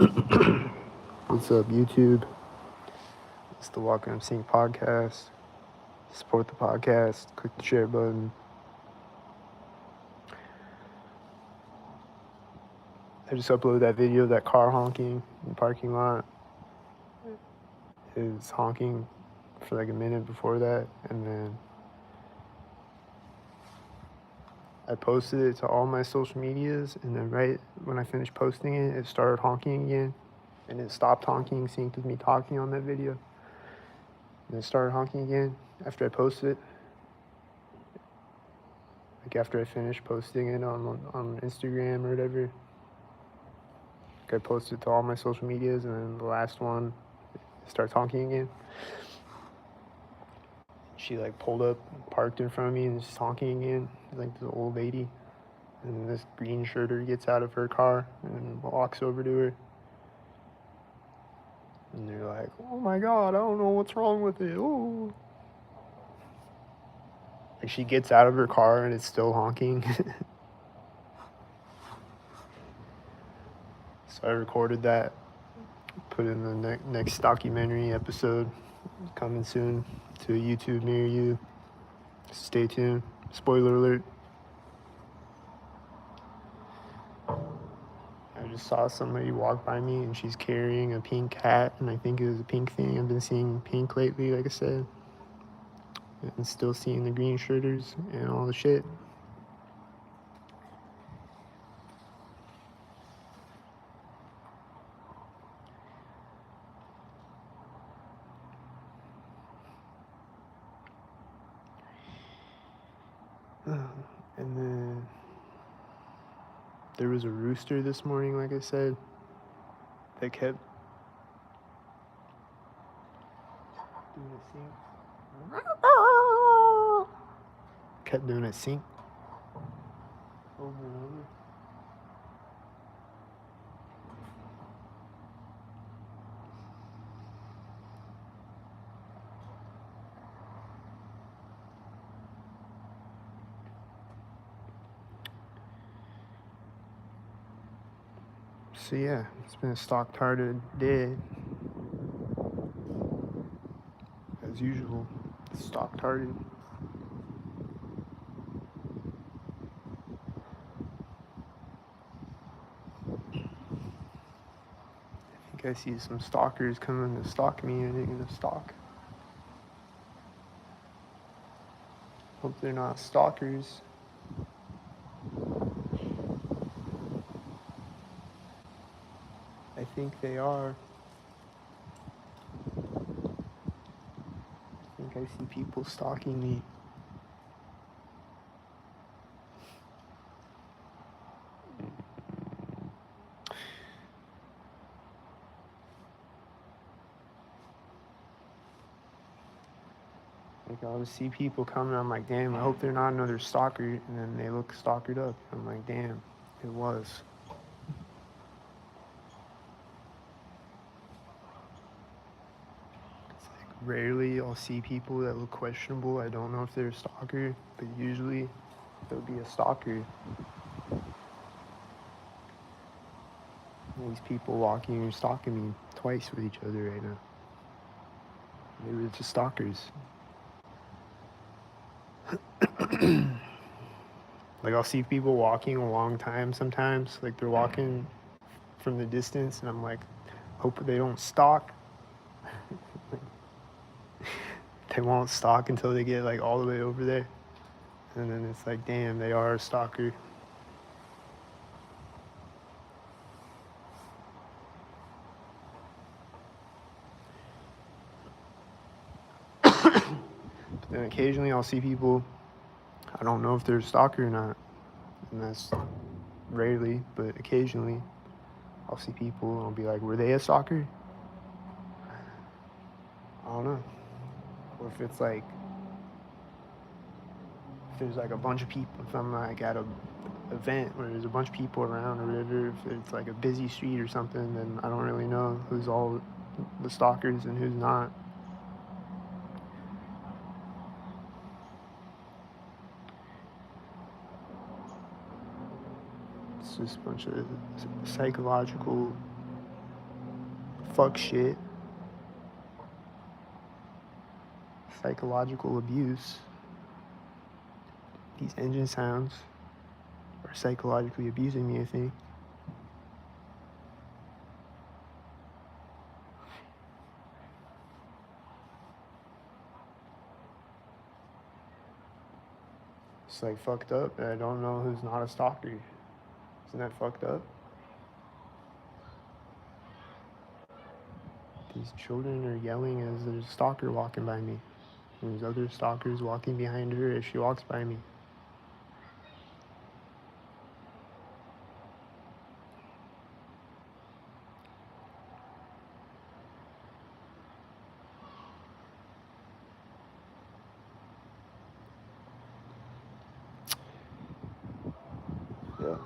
What's up, YouTube? It's the walknupsyncpodcast. Support the podcast. Click the share button. I just uploaded that video of that car honking in the parking lot. It was honking for like a minute before that, and then I posted it to all my social medias, and then right when I finished posting it, it started honking again, and it stopped honking, synced with me talking on that video, and it started honking again after I posted it. Like after I finished posting it on Instagram or whatever. Like I posted to all my social medias, and then the last one, it starts honking again. She like pulled up, parked in front of me, and just honking again. Like the old lady, and this green shirter gets out of her car and walks over to her. And they're like, "Oh my God, I don't know what's wrong with it." Oh. Like she gets out of her car and it's still honking. So I recorded that, put in the next documentary episode coming soon to a YouTube near you. Stay tuned. Spoiler alert. I just saw somebody walk by me and she's carrying a pink hat, and I think it was a pink thing. I've been seeing pink lately, like I said. And still seeing the green shirters and all the shit. And then there was a rooster this morning, like I said, that kept doing a sync. Kept doing a sync over and over. So yeah, it's been a stock-tarded day. As usual, stock-tarded. I think I see some stalkers coming to stalk me. I think to stalk. Hope they're not stalkers. I think they are. I think I see people stalking me. Like I'll just see people coming. I'm like, damn, I hope they're not another stalker. And then they look stalkered up. I'm like, damn, it was. Rarely I'll see people that look questionable. I don't know if they're a stalker, but usually they'll be a stalker. These people walking and stalking me twice with each other right now. Maybe it's just stalkers. Like I'll see people walking a long time sometimes. Like they're walking from the distance, and I'm like, hope they don't stalk. They won't stalk until they get like all the way over there. And then it's like, damn, they are a stalker. But then occasionally I'll see people, I don't know if they're a stalker or not. And that's rarely, but occasionally I'll see people and I'll be like, were they a stalker? I don't know. Or if it's like, if there's like a bunch of people, if I'm like at a event where there's a bunch of people around or whatever, if it's like a busy street or something, then I don't really know who's all the stalkers and who's not. It's just a bunch of psychological fuck shit, psychological abuse. These engine sounds are psychologically abusing me, I think. It's like fucked up, and I don't know who's not a stalker. Isn't that fucked up? These children are yelling as there's a stalker walking by me. And there's other stalkers walking behind her as she walks by me. Yeah.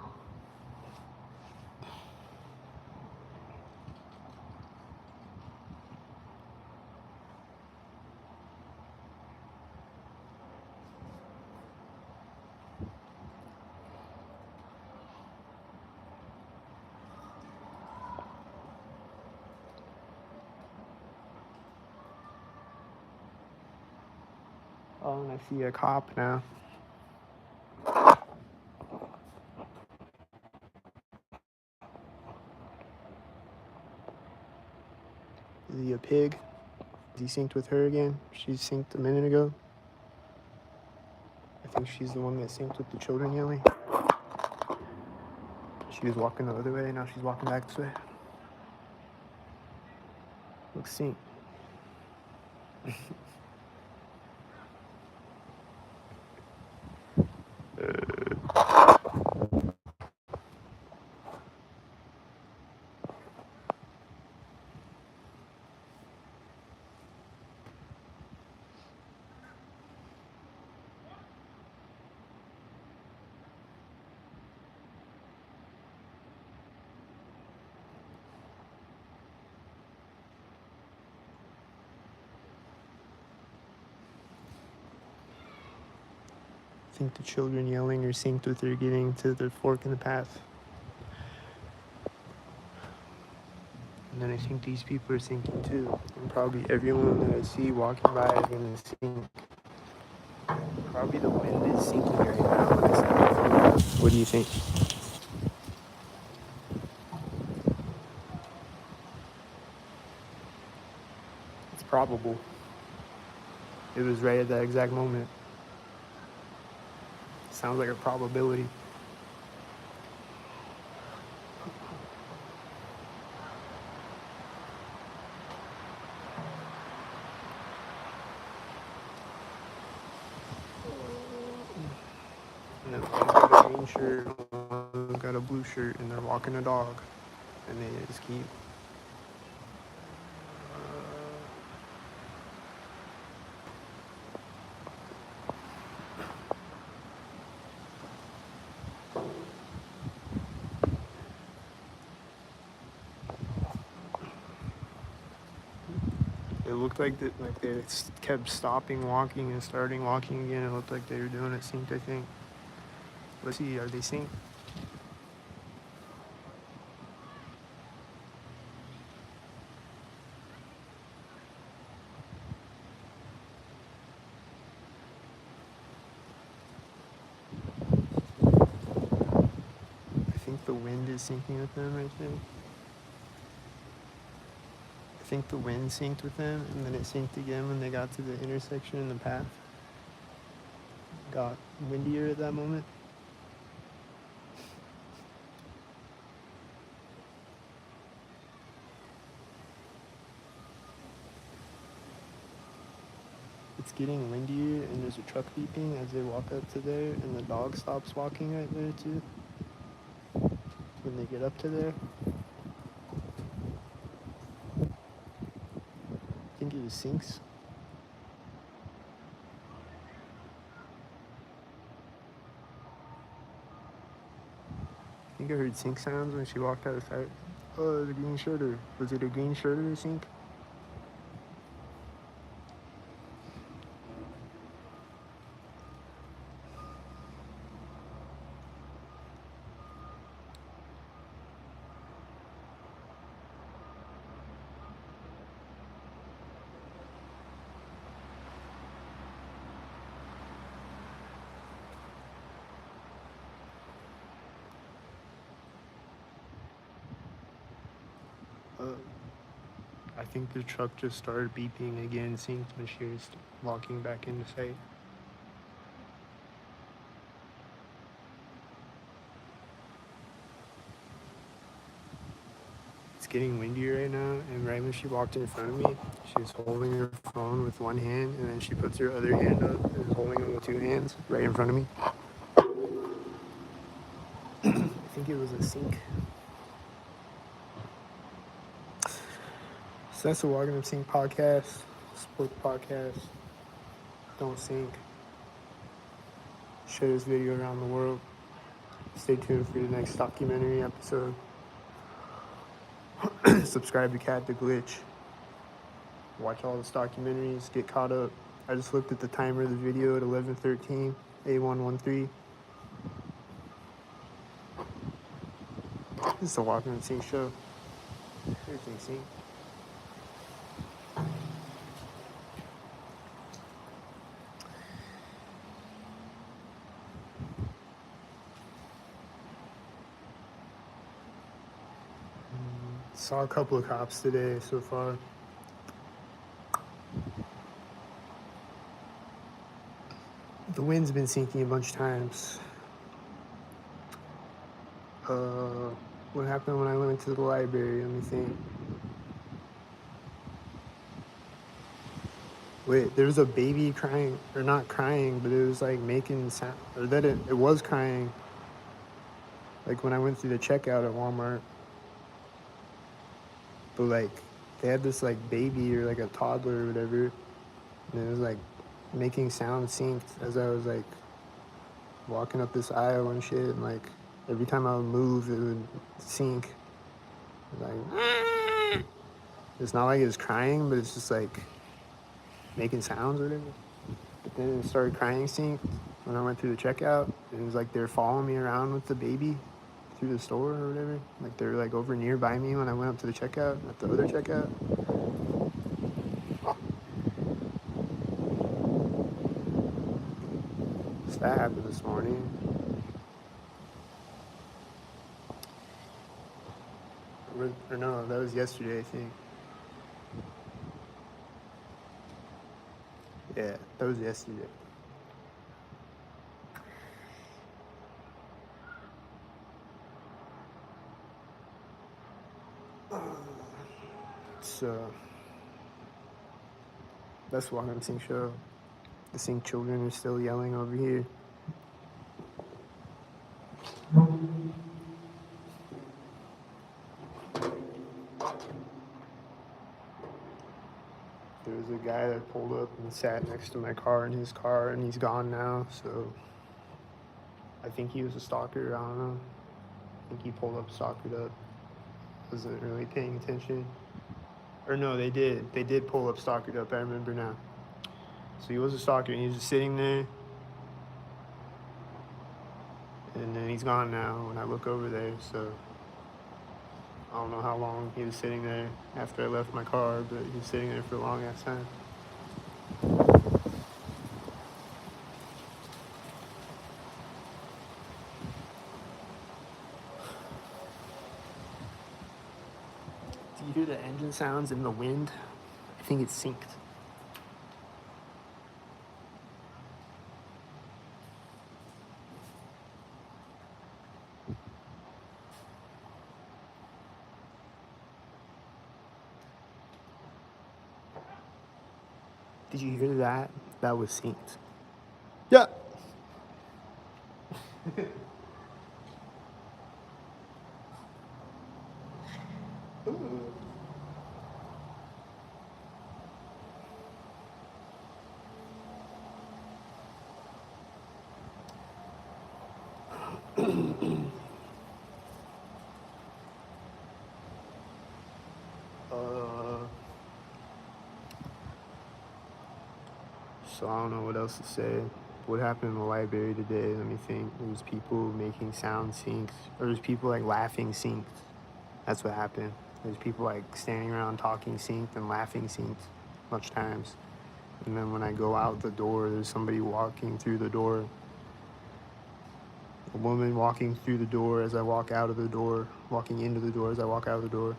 Oh, and I see a cop now. Is he a pig? Is he synced with her again? She synced a minute ago. I think she's the one that synced with the children yelling. She was walking the other way, now she's walking back this way. Looks synced. I think the children yelling are synced with her getting to the fork in the path. And then I think these people are syncing too. And probably everyone that I see walking by is gonna sync. Probably the wind is sinking right now. What do you think? It's probable. It was right at that exact moment. Sounds like a probability. And then one's got a green shirt, one's got a blue shirt, and they're walking a dog. And they just keep. It looked like that, like they kept stopping walking and starting walking again. It looked like they were doing it synced, I think. Let's see, are they synced? I think the wind is syncing with them right there. I think the wind synced with them, and then it synced again when they got to the intersection in the path. Got windier at that moment. It's getting windier, and there's a truck beeping as they walk up to there, and the dog stops walking right there too. When they get up to there, I think it was syncs. I think I heard sync sounds when she walked outside. Oh, the green shirter. Was it a green shirter sync? think the truck just started beeping again, synced when she was walking back into sight. It's getting windy right now, and right when she walked in front of me, she was holding her phone with one hand, and then she puts her other hand up and is holding it with two hands right in front of me. I think it was a sync. So that's the Walking Up Sync podcast, sports podcast. Don't sync. Share this video around the world. Stay tuned for the next documentary episode. Subscribe to Cat the Glitch. Watch all this documentaries. Get caught up. I just looked at the timer of the video at 11:13, A113. This is the Walking Up Sync show. Everything sync. Saw a couple of cops today so far. The wind's been sinking a bunch of times. What happened when I went to the library? Let me think. Wait, there was a baby crying, or not crying, but it was like making sound, or that it was crying. Like when I went through the checkout at Walmart. But like, they had this like baby or like a toddler or whatever, and it was like making sound synced as I was like walking up this aisle and shit, and like every time I would move, it would sync. Like, it's not like it was crying, but it's just like making sounds or whatever. But then it started crying synced when I went through the checkout. And it was like they're following me around with the baby through the store or whatever. Like they're like over nearby me when I went up to the checkout, at the other checkout. So that happened this morning. Or no, that was yesterday, I think. Yeah, that was yesterday. So that's Walking Up Sync show. The Sync children are still yelling over here. There was a guy that pulled up and sat next to my car in his car, and he's gone now, so I think he was a stalker. I don't know. I think he pulled up, stalkered up. Wasn't really paying attention. Or no, they did. They did pull up, stalkered up. I remember now. So he was a stalker, and he was just sitting there. And then he's gone now when I look over there, so I don't know how long he was sitting there after I left my car, but he was sitting there for a long ass time. Do you hear the engine sounds in the wind? I think it's synced. Did you hear that? That was synced. Yeah. So I don't know what else to say. What happened in the library today? Let me think. There was people making sound syncs. Or there's people like laughing synced. That's what happened. There's people like standing around talking synced and laughing synced much times. And then when I go out the door, there's somebody walking through the door. A woman walking through the door as I walk out of the door, walking into the door as I walk out of the door.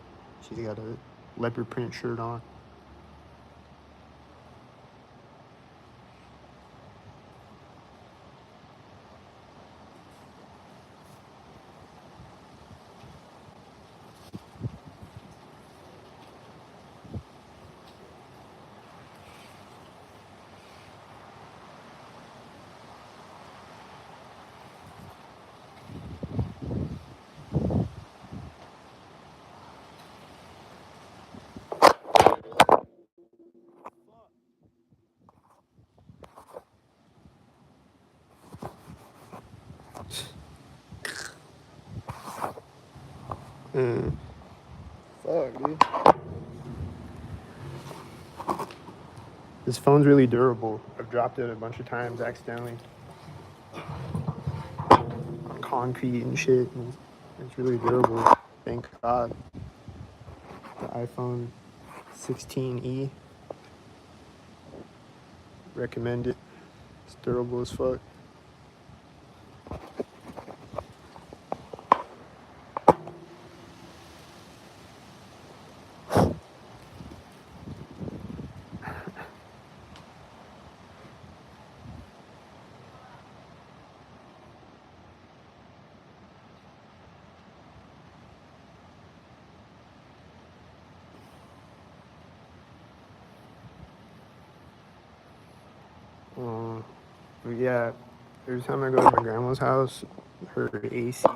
She's got a leopard print shirt on. Fuck, dude. This phone's really durable. I've dropped it a bunch of times accidentally on concrete and shit. And it's really durable. Thank God. The iPhone 16e. Recommend it. It's durable as fuck. Yeah, every time I go to my grandma's house, her AC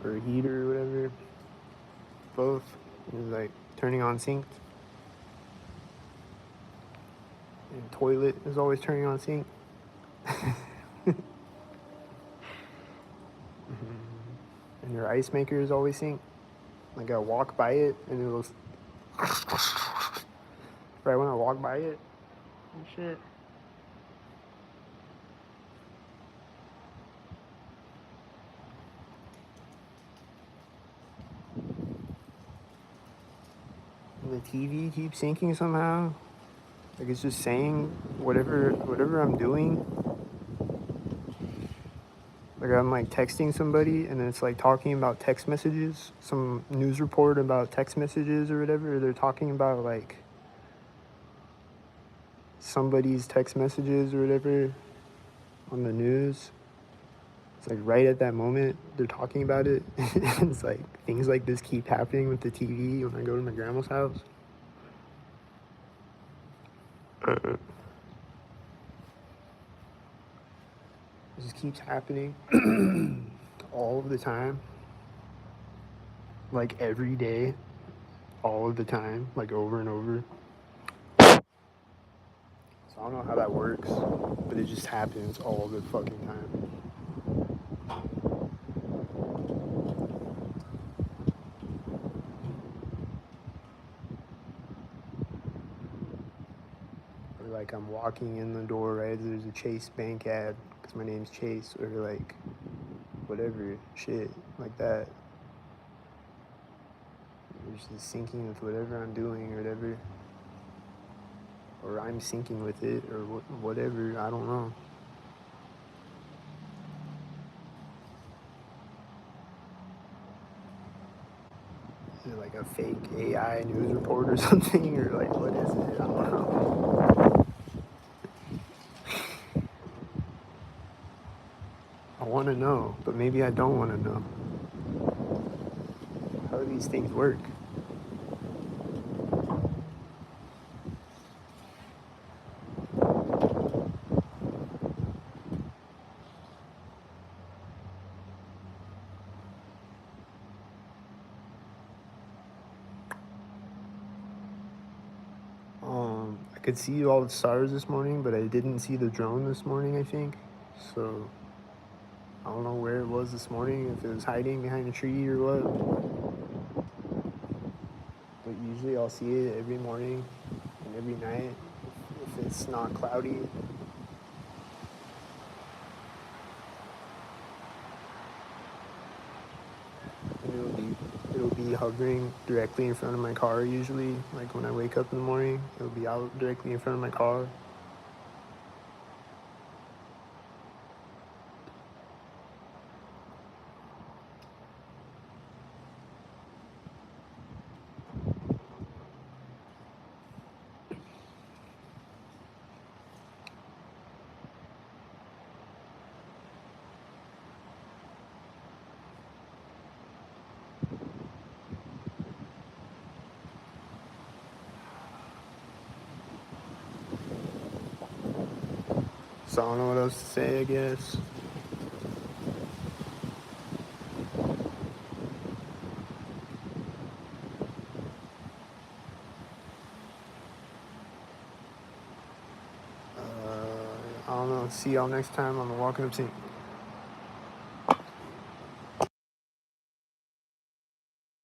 or heater or whatever, both is like turning on synced. And toilet is always turning on sync. And your ice maker is always synced. Like I walk by it and it'll right when I walk by it and shit. The TV keeps syncing somehow. Like it's just saying whatever I'm doing. Like I'm like texting somebody and then it's like talking about text messages, some news report about text messages or whatever. They're talking about like somebody's text messages or whatever on the news. It's like right at that moment they're talking about it. It's like things like this keep happening with the TV when I go to my grandma's house. It just keeps happening all of the time. Like every day, all of the time, like over and over. So I don't know how that works, but it just happens all the fucking time. Or like I'm walking in the door, right? There's a Chase Bank ad because my name's Chase, or like whatever shit like that. It's just syncing with whatever I'm doing or whatever, or I'm syncing with it or whatever. I don't know. Is it like a fake AI news report or something, or like what is it? I don't know. I want to know, but maybe I don't want to know. How do these things work? I could see all the stars this morning, but I didn't see the drone this morning, I think. So I don't know where it was this morning, if it was hiding behind a tree or what. But usually I'll see it every morning and every night if it's not cloudy. And it'll be hovering directly in front of my car usually. Like when I wake up in the morning, it'll be out directly in front of my car. So I don't know what else to say, I guess. I don't know. See y'all next time on the Walking Up Sync.